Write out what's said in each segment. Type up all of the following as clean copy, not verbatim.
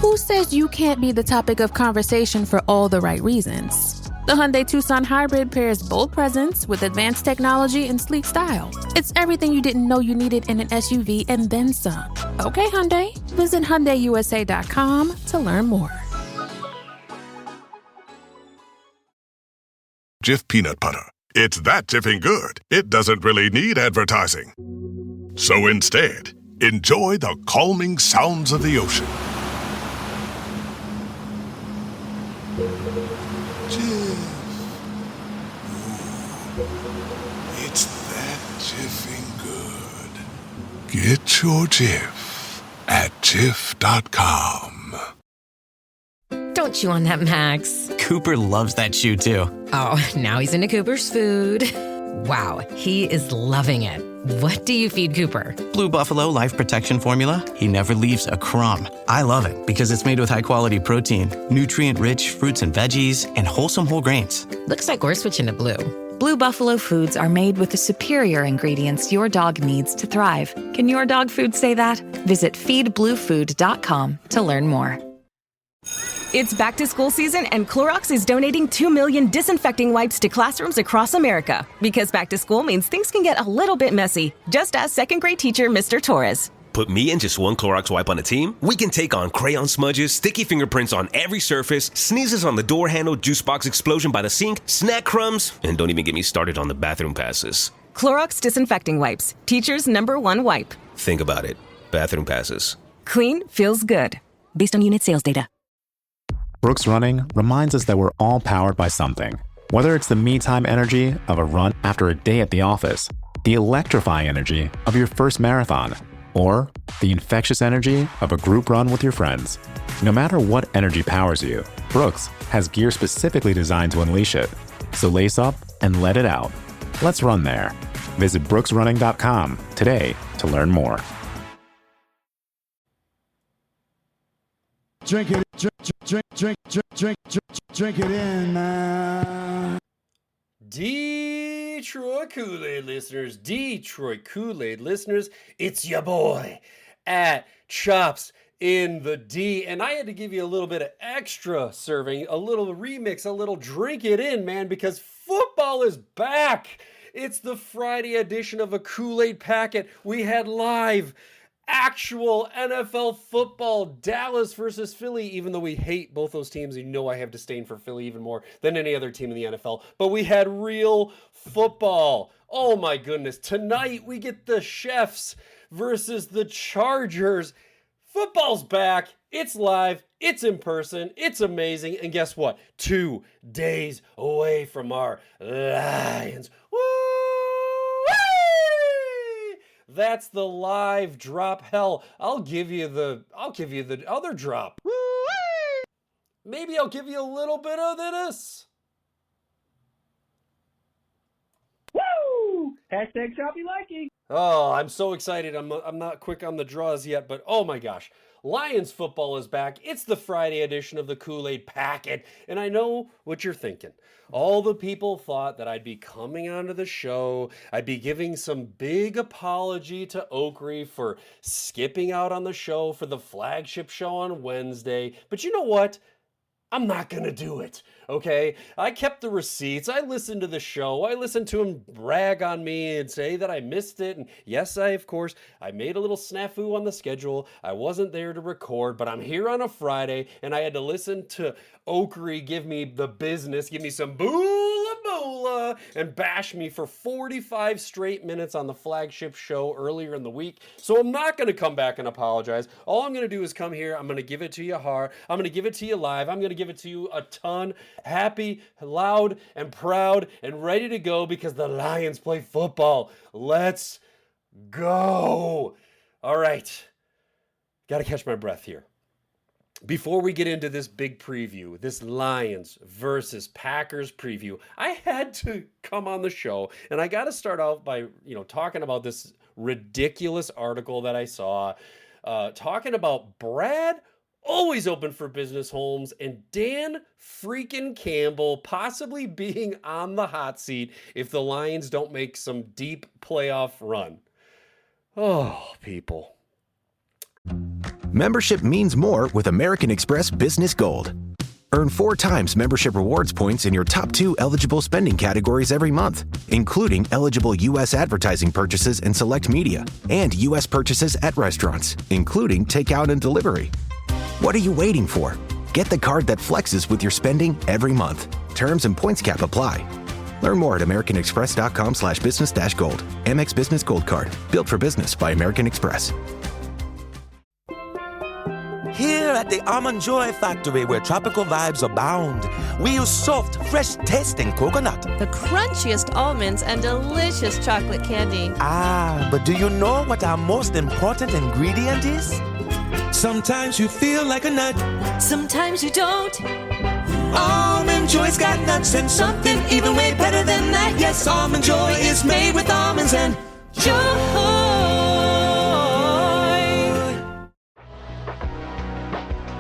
Who says you can't be the topic of conversation for all the right reasons? The Hyundai Tucson Hybrid pairs bold presence with advanced technology and sleek style. It's everything you didn't know you needed in an SUV and then some. Okay, Hyundai. Visit HyundaiUSA.com to learn more. Jif peanut butter. It's that jiffing good, it doesn't really need advertising. So instead, enjoy the calming sounds of the ocean. Jif. Ooh, it's that jiffing good. Get your Jif at jif.com. Don't chew on that, Max. Cooper loves that chew, too. Oh, now he's into Cooper's food. Wow, he is loving it. What do you feed Cooper? Blue Buffalo Life Protection Formula. He never leaves a crumb. I love it because it's made with high-quality protein, nutrient-rich fruits and veggies, and wholesome whole grains. Looks like we're switching to Blue. Blue Buffalo foods are made with the superior ingredients your dog needs to thrive. Can your dog food say that? Visit feedbluefood.com to learn more. It's back to school season, and Clorox is donating 2 million disinfecting wipes to classrooms across America. Because back to school means things can get a little bit messy. Just ask second grade teacher Mr. Torres. Put me and just one Clorox wipe on a team? We can take on crayon smudges, sticky fingerprints on every surface, sneezes on the door handle, juice box explosion by the sink, snack crumbs, and don't even get me started on the bathroom passes. Clorox disinfecting wipes. Teacher's #1 wipe. Think about it. Bathroom passes. Clean feels good. Based on unit sales data. Brooks Running reminds us that we're all powered by something. Whether it's the me-time energy of a run after a day at the office, the electrifying energy of your first marathon, or the infectious energy of a group run with your friends. No matter what energy powers you, Brooks has gear specifically designed to unleash it. So lace up and let it out. Let's run there. Visit brooksrunning.com today to learn more. Drink it, drink it in, man. Detroit Kool-Aid listeners, it's your boy at Chops in the D, and I had to give you a little bit of extra serving, a little remix, a little drink it in, man, because football is back. It's the Friday edition of a Kool-Aid Packet. We had live actual NFL football, Dallas versus Philly, even though we hate both those teams. You know I have disdain for Philly even more than any other team in the NFL. But we had real football. Oh my goodness. Tonight we get the Chefs versus the Chargers. Football's back. It's live. It's in person. It's amazing. And guess what? 2 days away from our Lions. Woo! That's the live drop. Hell, I'll give you the other drop. Woo-wee! Maybe I'll give you a little bit of this. Woo! Hashtag choppy liking. Oh, I'm so excited. I'm not quick on the draws yet, but oh my gosh. Lions football is back. It's the Friday edition of the Kool-Aid Packet, and I know what you're thinking. All the people thought that I'd be coming onto the show, I'd be giving some big apology to Oakrey for skipping out on the show for the flagship show on Wednesday, but you know what? I'm not gonna do it, okay? I kept the receipts. I listened to the show. I listened to him brag on me and say that I missed it. And yes, of course, I made a little snafu on the schedule. I wasn't there to record, but I'm here on a Friday, and I had to listen to Oakrey give me the business, give me some boola, and bash me for 45 straight minutes on the flagship show earlier in the week. So I'm not going to come back and apologize. All I'm going to do is come here. I'm going to give it to you hard. I'm going to give it to you live. I'm going to give it to you a ton. Happy, loud, and proud, and ready to go because the Lions play football. Let's go. All right. Got to catch my breath here. Before we get into this big preview, this Lions versus Packers preview, I had to come on the show, and I got to start out by, talking about this ridiculous article that I saw, talking about Brad always open for business homes and Dan freaking Campbell possibly being on the hot seat if the Lions don't make some deep playoff run. Oh, people. membership means more with American Express Business Gold. Earn 4 times membership rewards points in your top 2 eligible spending categories every month, including eligible U.S. advertising purchases in select media and U.S. purchases at restaurants, including takeout and delivery. What are you waiting for? Get the card that flexes with your spending every month. Terms and points cap apply. Learn more at americanexpress.com/business-gold. Amex Business Gold Card. Built for business by American Express. Here at the Almond Joy Factory, where tropical vibes abound, we use soft, fresh-tasting coconut. The crunchiest almonds and delicious chocolate candy. Ah, but do you know what our most important ingredient is? Sometimes you feel like a nut. Sometimes you don't. Almond Joy's got nuts and something even way better than that. Yes, Almond Joy is made with almonds and joy.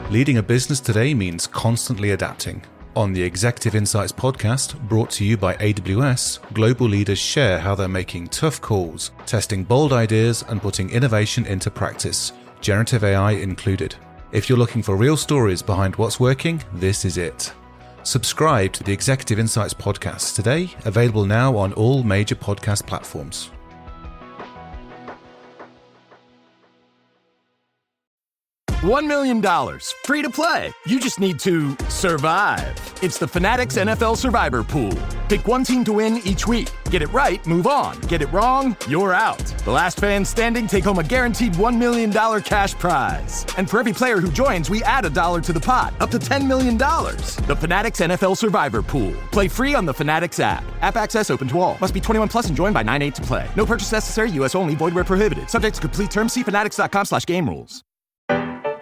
Leading a business today means constantly adapting. On the Executive Insights podcast, brought to you by AWS, global leaders share how they're making tough calls, testing bold ideas, and putting innovation into practice, generative AI included. If you're looking for real stories behind what's working, this is it. Subscribe to the Executive Insights podcast today, available now on all major podcast platforms. $1 million, free to play. You just need to survive. It's the Fanatics NFL Survivor Pool. Pick one team to win each week. Get it right, move on. Get it wrong, you're out. The last fan standing take home a guaranteed $1 million cash prize. And for every player who joins, we add $1 to the pot, up to $10 million. The Fanatics NFL Survivor Pool. Play free on the Fanatics app. App access open to all. Must be 21 plus and joined by 9/8 to play. No purchase necessary, U.S. only, void where prohibited. Subject to complete terms, see fanatics.com/game rules.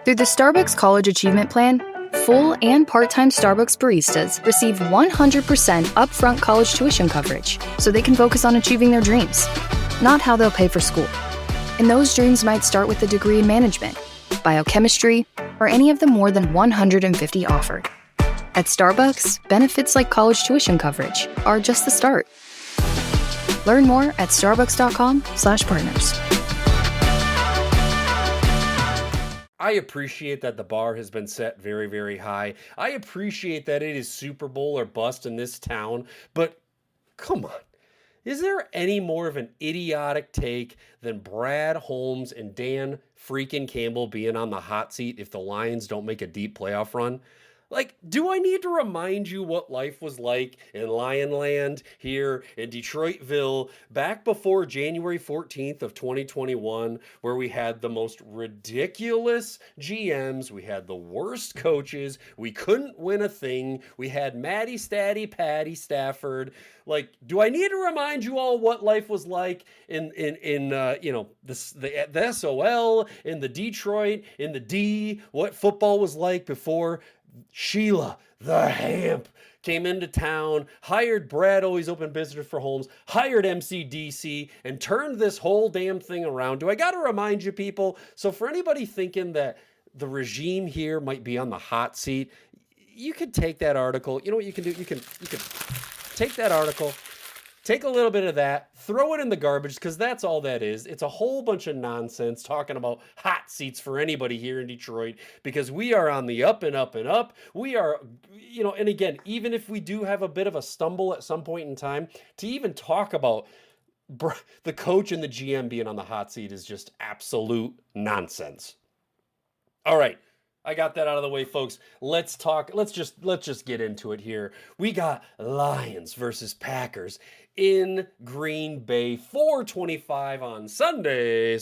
Through the Starbucks College Achievement Plan, full and part-time Starbucks baristas receive 100% upfront college tuition coverage so they can focus on achieving their dreams, not how they'll pay for school. And those dreams might start with a degree in management, biochemistry, or any of the more than 150 offered. At Starbucks, benefits like college tuition coverage are just the start. Learn more at starbucks.com/partners. I appreciate that the bar has been set very, very high. I appreciate that it is Super Bowl or bust in this town, but come on. Is there any more of an idiotic take than Brad Holmes and Dan freaking Campbell being on the hot seat if the Lions don't make a deep playoff run? Like, do I need to remind you what life was like in Lionland here in Detroitville back before January 14th of 2021, where we had the most ridiculous GMs, we had the worst coaches, we couldn't win a thing, we had Matty Statty Patty Stafford. Like, do I need to remind you all what life was like in the SOL, in the Detroit, in the D, what football was like before Sheila, the Hamp, came into town, hired Brad Always Open Business for Holmes, hired MCDC, and turned this whole damn thing around? Do I got to remind you people? So for anybody thinking that the regime here might be on the hot seat, you could take that article. You know what you can do? You can take that article, take a little bit of that, throw it in the garbage, because that's all that is. It's a whole bunch of nonsense talking about hot seats for anybody here in Detroit, because we are on the up and up and up. We are, and again, even if we do have a bit of a stumble at some point in time, to even talk about the coach and the GM being on the hot seat is just absolute nonsense. All right. I got that out of the way, folks. Let's talk. Let's just get into it here. We got Lions versus Packers in Green Bay, 4:25 on Sunday.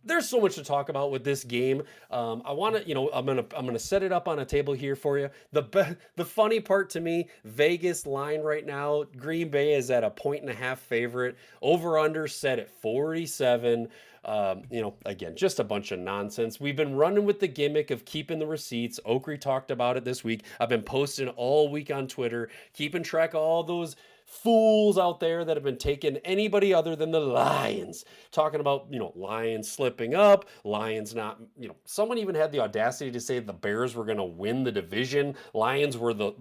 There's so much to talk about with this game. I want to, I'm gonna set it up on a table here for you. The funny part to me, Vegas line right now, Green Bay is at a 1.5 favorite. Over under set at 47. Again, just a bunch of nonsense. We've been running with the gimmick of keeping the receipts. Oakrey talked about it this week. I've been posting all week on Twitter, keeping track of all those fools out there that have been taking anybody other than the Lions, talking about, Lions slipping up, Lions not, someone even had the audacity to say the Bears were going to win the division. Lions were the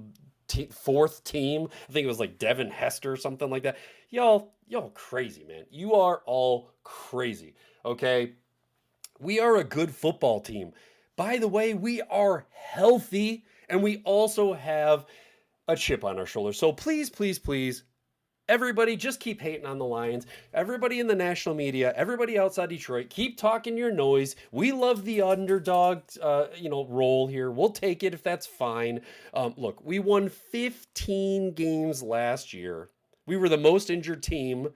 fourth team. I think it was like Devin Hester or something like that. Y'all crazy, man. You are all crazy. Okay. We are a good football team. By the way, we are healthy, and we also have a chip on our shoulder. So please, please, please, everybody just keep hating on the Lions. Everybody in the national media, everybody outside Detroit, keep talking your noise. We love the underdog, role here. We'll take it if that's fine. Look, we won 15 games last year. We were the most injured team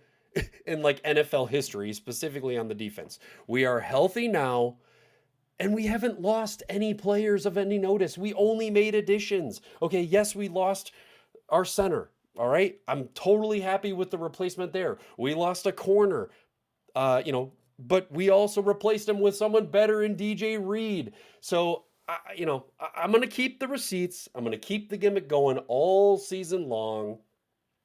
in like NFL history, specifically on the defense. We are healthy now, and we haven't lost any players of any notice. We only made additions. Okay, yes, we lost our center. All right, I'm totally happy with the replacement there. We lost a corner, but we also replaced him with someone better in DJ Reed. So, I'm going to keep the receipts. I'm going to keep the gimmick going all season long.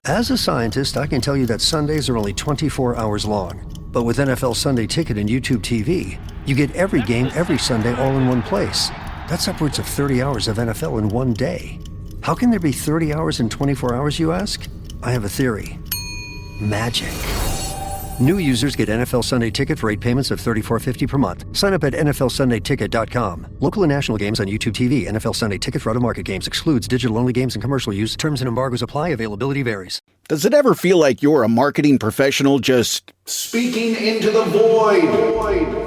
As a scientist, I can tell you that Sundays are only 24 hours long. But with NFL Sunday Ticket and YouTube TV, you get every game every Sunday all in one place. That's upwards of 30 hours of NFL in one day. How can there be 30 hours in 24 hours, you ask? I have a theory. Magic. New users get NFL Sunday Ticket for 8 payments of $34.50 per month. Sign up at NFLSundayTicket.com. Local and national games on YouTube TV. NFL Sunday Ticket for out-of-market games excludes digital-only games and commercial use. Terms and embargoes apply. Availability varies. Does it ever feel like you're a marketing professional just speaking into the void?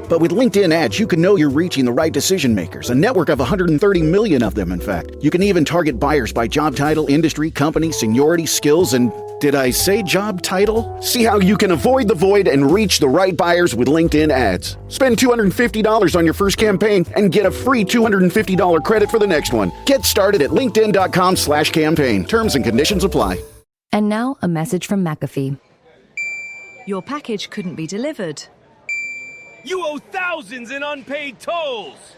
But with LinkedIn ads, you can know you're reaching the right decision makers, a network of 130 million of them, in fact. You can even target buyers by job title, industry, company, seniority, skills, and did I say job title? See how you can avoid the void and reach the right buyers with LinkedIn ads. Spend $250 on your first campaign and get a free $250 credit for the next one. Get started at linkedin.com/campaign. Terms and conditions apply. And now a message from McAfee. Your package couldn't be delivered. You owe thousands in unpaid tolls!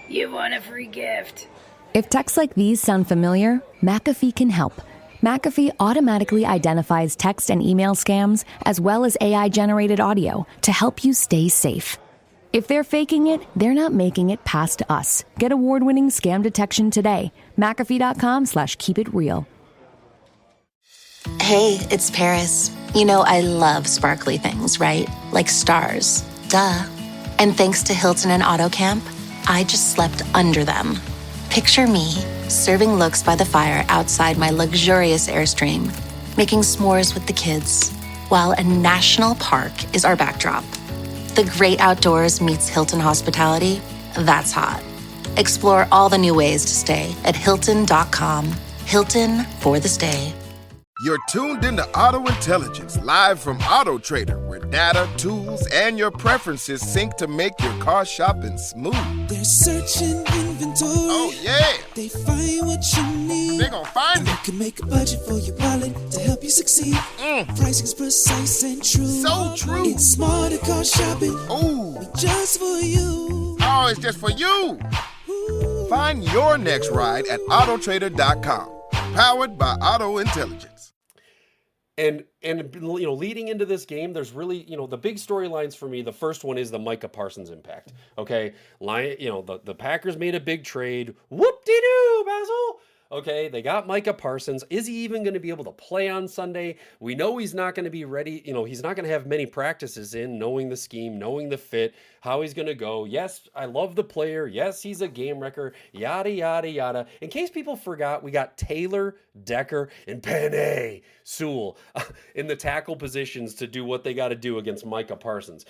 You want a free gift? If texts like these sound familiar, McAfee can help. McAfee automatically identifies text and email scams as well as AI-generated audio to help you stay safe. If they're faking it, they're not making it past us. Get award-winning scam detection today. McAfee.com/keepitreal. Hey, it's Paris. You know I love sparkly things, right? Like stars. Duh. And thanks to Hilton and AutoCamp, I just slept under them. Picture me, serving looks by the fire outside my luxurious Airstream, making s'mores with the kids, while a national park is our backdrop. The great outdoors meets Hilton hospitality. That's hot. Explore all the new ways to stay at Hilton.com. Hilton for the stay. You're tuned into Auto Intelligence, live from Auto Trader, where data, tools, and your preferences sync to make your car shopping smooth. They're searching inventory. Oh, yeah. They find what you need. They're gonna find it. They can make a budget for your wallet to help you succeed. Pricing's precise and true. So true. It's smarter car shopping. Ooh. Just for you. Oh, it's just for you. Ooh. Find your next ride at autotrader.com. Powered by Auto Intelligence. And leading into this game, there's really, the big storylines for me. The first one is the Micah Parsons impact. Okay, the Packers made a big trade. Whoop-de-doo, Basil. Okay, they got Micah Parsons. Is he even going to be able to play on Sunday? We know he's not going to be ready. He's not going to have many practices in, knowing the scheme, knowing the fit, how he's going to go. Yes, I love the player. Yes, he's a game wrecker, yada, yada, yada. In case people forgot, we got Taylor, Decker, and Penei Sewell in the tackle positions to do what they got to do against Micah Parsons.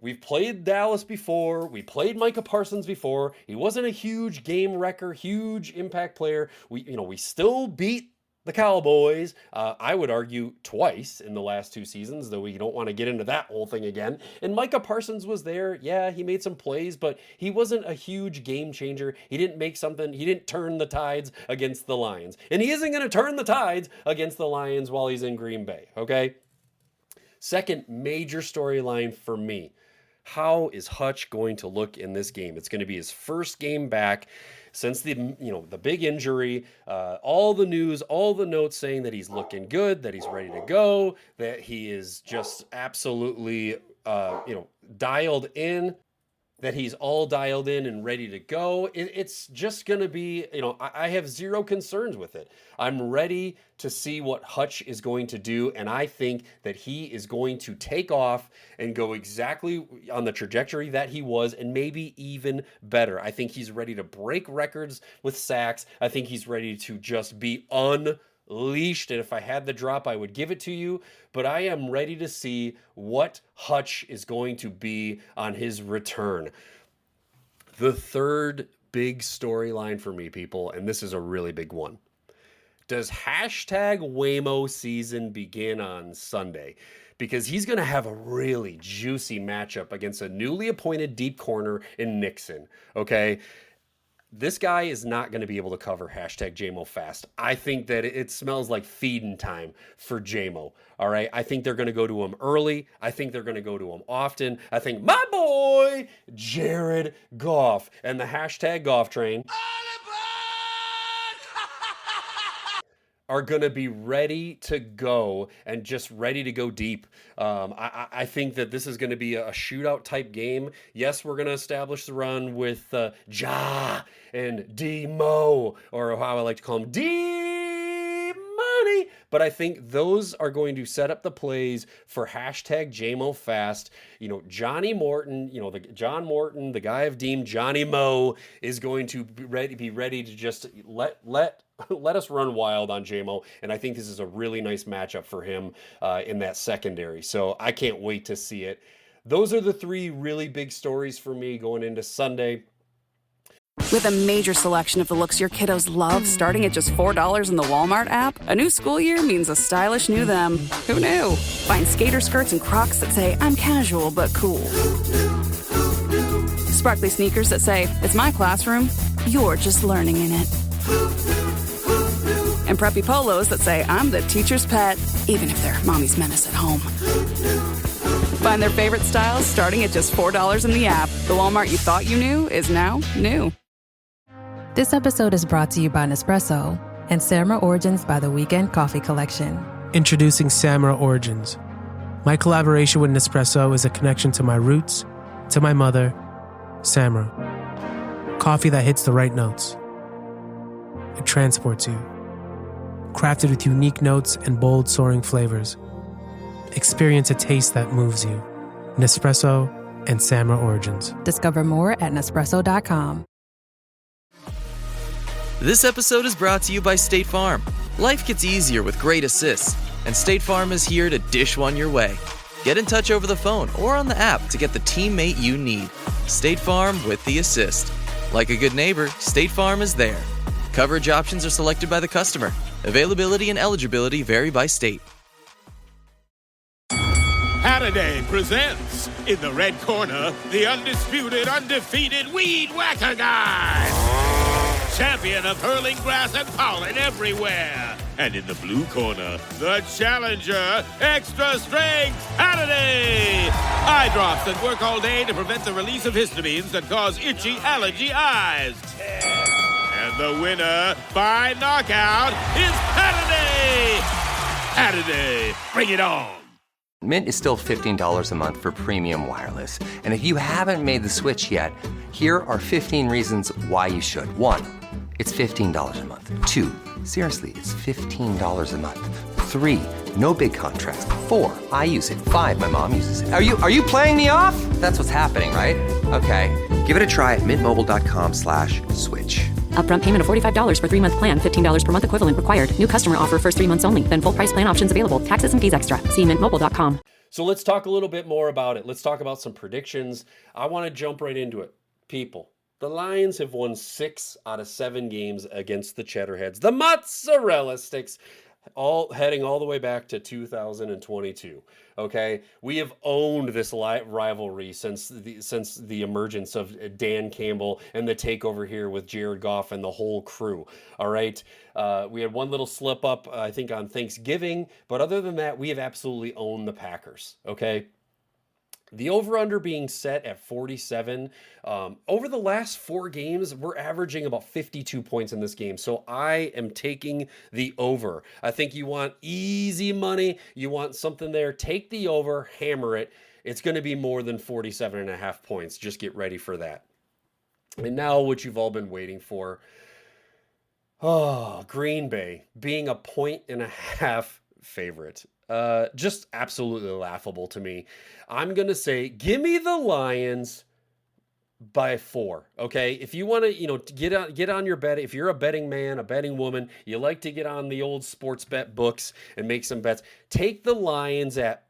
We've played Dallas before. We played Micah Parsons before. He wasn't a huge game wrecker, huge impact player. We still beat the Cowboys, I would argue twice in the last 2 seasons, though we don't want to get into that whole thing again. And Micah Parsons was there. Yeah, he made some plays, but he wasn't a huge game changer. He didn't turn the tides against the Lions. And he isn't going to turn the tides against the Lions while he's in Green Bay, okay? Second major storyline for me. How is Hutch going to look in this game? It's going to be his first game back since the big injury. All the news, all the notes saying that he's looking good, that he's ready to go, that he is just absolutely dialed in. that he's all dialed in and ready to go. It's just going to be, I have zero concerns with it. I'm ready to see what Hutch is going to do, and I think that he is going to take off and go exactly on the trajectory that he was, and maybe even better. I think he's ready to break records with sacks. I think he's ready to just be unleashed, and if I had the drop, I would give it to you, but I am ready to see what Hutch is going to be on his return. The third big storyline for me, people, and this is a really big one. Does hashtag Waymo season begin on Sunday? Because he's going to have a really juicy matchup against a newly appointed deep corner in Nixon, okay? This guy is not going to be able to cover hashtag JMO fast. I think that it smells like feeding time for JMO. All right. I think they're going to go to him early. I think they're going to go to him often. I think my boy, Jared Goff, and the hashtag Goff train are going to be ready to go and just ready to go deep. I think that this is going to be a shootout type game. Yes, we're going to establish the run with Ja and D-Mo, or how I like to call him, D-Money. But I think those are going to set up the plays for hashtag JMO fast. Johnny Morton, John Morton, the guy of Deem, Johnny Mo, is going to be ready to just let us run wild on JMO, and I think this is a really nice matchup for him in that secondary. So I can't wait to see it. Those are the three really big stories for me going into Sunday. With a major selection of the looks your kiddos love, starting at just $4 in the Walmart app, a new school year means a stylish new them. Who knew? Find skater skirts and Crocs that say, I'm casual but cool. Sparkly sneakers that say, it's my classroom, you're just learning in it. And preppy polos that say, I'm the teacher's pet, even if they're mommy's menace at home. Find their favorite styles starting at just $4 in the app. The Walmart you thought you knew is now new. This episode is brought to you by Nespresso and Samra Origins by the Weekend Coffee Collection. Introducing Samra Origins. My collaboration with Nespresso is a connection to my roots, to my mother, Samra. Coffee that hits the right notes. It transports you. Crafted with unique notes and bold, soaring flavors. Experience a taste that moves you. Nespresso and Samra Origins. Discover more at Nespresso.com. This episode is brought to you by State Farm. Life gets easier with great assists, and State Farm is here to dish one your way. Get in touch over the phone or on the app to get the teammate you need. State Farm with the assist. Like a good neighbor, State Farm is there. Coverage options are selected by the customer. Availability and eligibility vary by state. Saturday presents, in the red corner, the undisputed, undefeated Weed Whacker Guy. Champion of hurling grass and pollen everywhere. And in the blue corner, the challenger, extra strength Saturday. Eye drops that work all day to prevent the release of histamines that cause itchy allergy eyes. And the winner by knockout is Saturday. Saturday, bring it on. Mint is still $15 a month for premium wireless. And if you haven't made the switch yet, here are 15 reasons why you should. 1, it's $15 a month. 2, seriously, it's $15 a month. 3, no big contracts. 4, I use it. 5, my mom uses it. Are you playing me off? That's what's happening, right? Okay, give it a try at mintmobile.com/switch. Upfront payment of $45 for 3-month plan. $15 per month equivalent required. New customer offer first 3 months only. Then full price plan options available. Taxes and fees extra. See mintmobile.com. So let's talk a little bit more about it. Let's talk about some predictions. I want to jump right into it. People, the Lions have won 6 out of 7 games against the Cheddarheads. The mozzarella sticks, all heading all the way back to 2022. Okay, we have owned this rivalry since the emergence of Dan Campbell and the takeover here with Jared Goff and the whole crew. All right, we had one little slip up, I think, on Thanksgiving, but other than that, we have absolutely owned the Packers. Okay. The over-under being set at 47. Over the last 4 games, we're averaging about 52 points in this game. So I am taking the over. I think you want easy money. You want something there. Take the over, hammer it. It's going to be more than 47.5 points. Just get ready for that. And now what you've all been waiting for. Oh, Green Bay being a 1.5 favorite. Just absolutely laughable to me. I'm going to say, give me the Lions by 4. Okay. If you want to, get on your bet. If you're a betting man, a betting woman, you like to get on the old sports bet books and make some bets, take the Lions at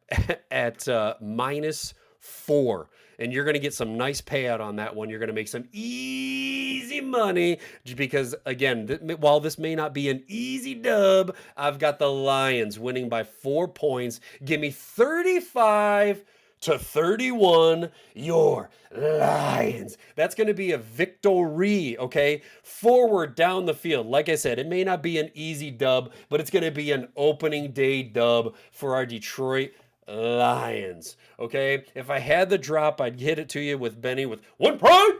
-4. And you're going to get some nice payout on that one. You're going to make some easy money because, again, while this may not be an easy dub, I've got the Lions winning by 4 points. Give me 35-31, your Lions. That's going to be a victory, okay? Forward down the field. Like I said, it may not be an easy dub, but it's going to be an opening day dub for our Detroit Lions, okay? If I had the drop, I'd hit it to you with Benny with 1 point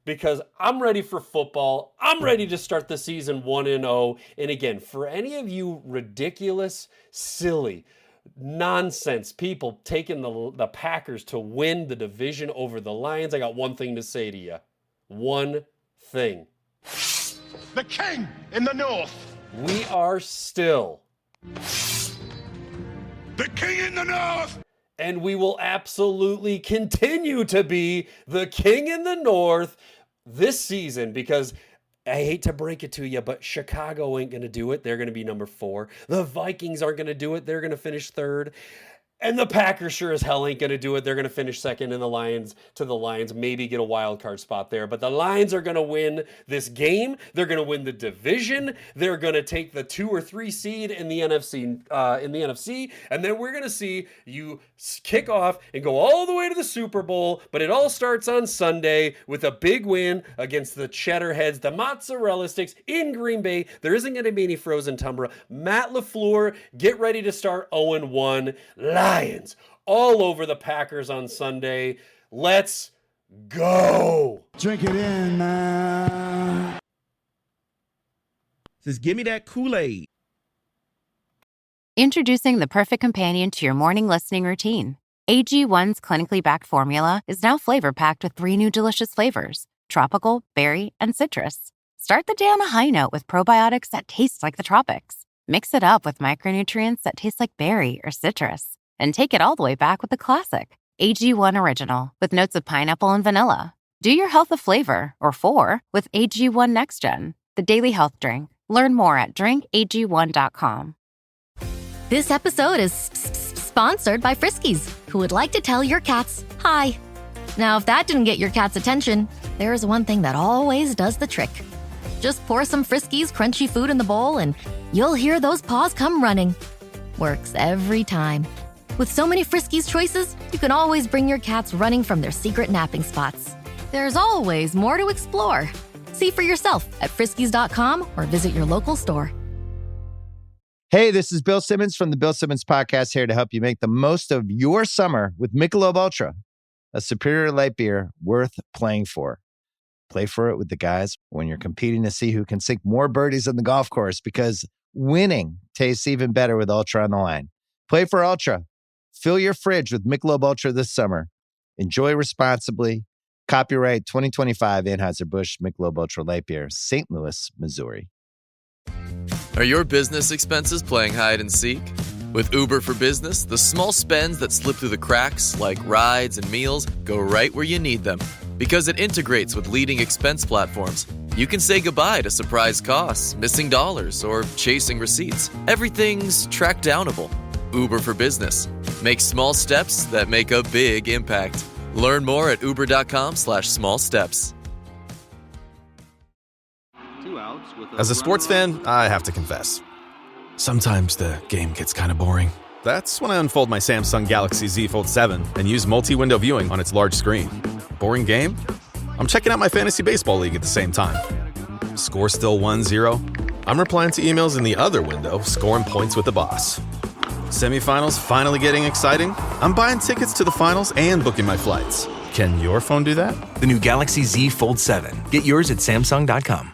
because I'm ready for football. I'm ready to start the season 1-0. And again, for any of you ridiculous, silly, nonsense people taking the Packers to win the division over the Lions, I got one thing to say to you. One thing. The king in the north. We are still the king in the north. And we will absolutely continue to be the king in the north this season because I hate to break it to you, but Chicago ain't going to do it. They're going to be number 4. The Vikings aren't going to do it. They're going to finish 3rd. And the Packers sure as hell ain't going to do it. They're going to finish 2nd, and the Lions maybe get a wild card spot there. But the Lions are going to win this game. They're going to win the division. They're going to take the 2 or 3 seed in the NFC. And then we're going to see you kick off and go all the way to the Super Bowl. But it all starts on Sunday with a big win against the Cheddarheads, the mozzarella sticks in Green Bay. There isn't going to be any frozen tundra. Matt LaFleur, get ready to start 0-1. Lions all over the Packers on Sunday. Let's go. Drink it in, man. Says, give me that Kool-Aid. Introducing the perfect companion to your morning listening routine. AG1's clinically backed formula is now flavor-packed with 3 new delicious flavors, tropical, berry, and citrus. Start the day on a high note with probiotics that taste like the tropics. Mix it up with micronutrients that taste like berry or citrus. And take it all the way back with the classic, AG1 Original, with notes of pineapple and vanilla. Do your health a flavor, or 4, with AG1 Next Gen, the daily health drink. Learn more at drinkag1.com. This episode is sponsored by Friskies, who would like to tell your cats hi. Now, if that didn't get your cat's attention, there is one thing that always does the trick. Just pour some Friskies crunchy food in the bowl and you'll hear those paws come running. Works every time. With so many Friskies choices, you can always bring your cats running from their secret napping spots. There's always more to explore. See for yourself at friskies.com or visit your local store. Hey, this is Bill Simmons from the Bill Simmons Podcast, here to help you make the most of your summer with Michelob Ultra, a superior light beer worth playing for. Play for it with the guys when you're competing to see who can sink more birdies on the golf course, because winning tastes even better with Ultra on the line. Play for Ultra. Fill your fridge with Michelob Ultra this summer. Enjoy responsibly. Copyright 2025 Anheuser-Busch Michelob Ultra Light Beer, St. Louis, Missouri. Are your business expenses playing hide and seek? With Uber for Business, the small spends that slip through the cracks, like rides and meals, go right where you need them. Because it integrates with leading expense platforms, you can say goodbye to surprise costs, missing dollars, or chasing receipts. Everything's track downable. Uber for Business. Make small steps that make a big impact. Learn more at uber.com/small steps. As a sports fan, I have to confess. Sometimes the game gets kind of boring. That's when I unfold my Samsung Galaxy Z Fold 7 and use multi-window viewing on its large screen. Boring game? I'm checking out my fantasy baseball league at the same time. Score still 1-0? I'm replying to emails in the other window, scoring points with the boss. Semifinals finally getting exciting? I'm buying tickets to the finals and booking my flights. Can your phone do that? The new Galaxy Z Fold 7. Get yours at Samsung.com.